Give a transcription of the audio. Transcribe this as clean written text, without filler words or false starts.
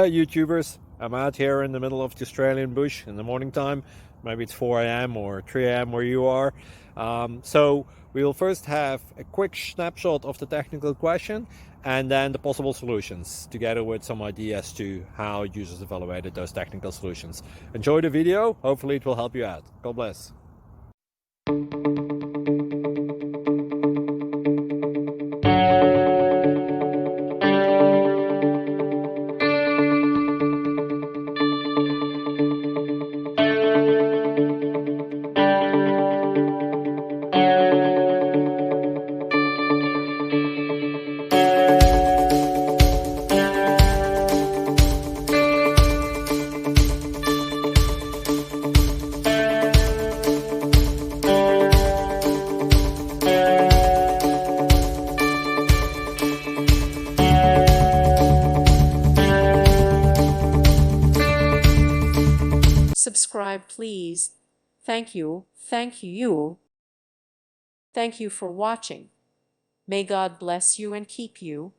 YouTubers. I'm out here in the middle of the Australian bush in the morning time. Maybe it's 4 a.m. or 3 a.m. where you are. So we'll first have a quick snapshot of the technical question and then the possible solutions, together with some ideas to how users evaluated those technical solutions. Enjoy the video. Hopefully it will help you out. God bless. Subscribe, please. Thank you. Thank you. Thank you for watching. May God bless you and keep you.